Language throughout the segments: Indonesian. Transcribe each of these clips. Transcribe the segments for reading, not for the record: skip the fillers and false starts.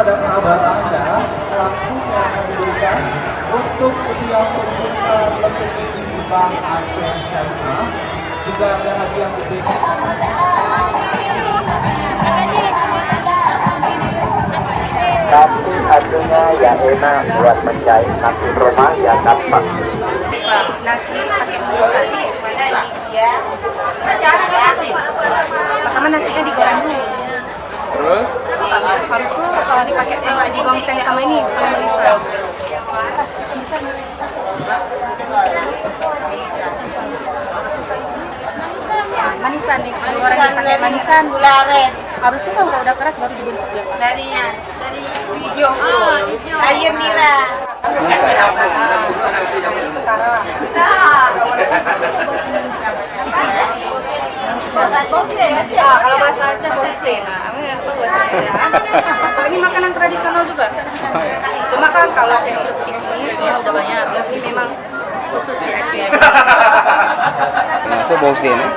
kepada sahabat Anda langsung akan diberikan untuk setiap peserta lekemi di Bank Aceh Syariah. Juga ada hadiah diberikan. Tapi satunya yang enak buat menjahit nasi rumah yang gampang. Nasi pakai nasi mana dia? Pertama nasinya digoreng dulu. Terus Habis itu dipakai digongseng sama ini, sama melisa. Manisan digoreng pakai manisan. Habis itu kalau udah keras baru dibentuk ya. Dari hijau, air nira. Kalau bahasa Aceh bongse, itu bahasa Aceh. Ini makanan tradisional juga. Cuma kan kalau yang ini semua udah banyak, ini memang khusus di Aceh. termasuk bausin ya?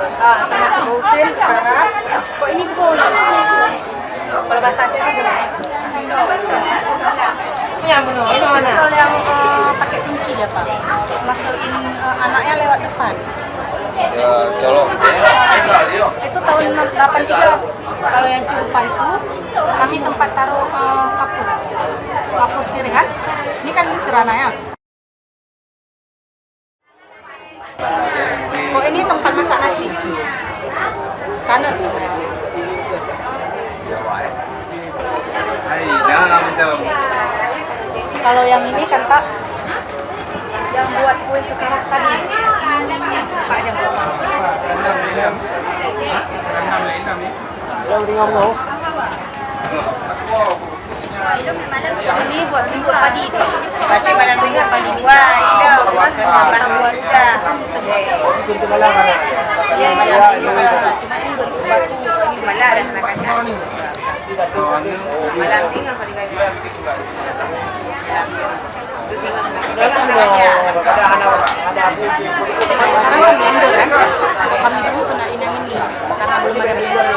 Termasuk bausin sekarang. Kok ini boleh? Kalau bahasa Aceh kan boleh. Ya benar. Ini mana? Kalau yang pakai kunci dia pak, masukin anaknya lewat depan. Ya colok. Itu tahun 83. Kalau yang Cumpa itu kami tempat taruh kapur sirih kan. Ini kan cerananya. Oh ini tempat masak nasi. Kanan. Kalau yang ini kan Pak, yang buat kue sekarang tadi, Pak yang bawa. Ini buat padi, malam minggu padi bisa. Terus bisa buat bisa buat. Ya malam minggu, cuma ini bentuk batu, ini malam namanya. Malam minggu kalau dikasih. Sekarang kan blender kan, kami dulu kenain yang ini karena belum ada blender.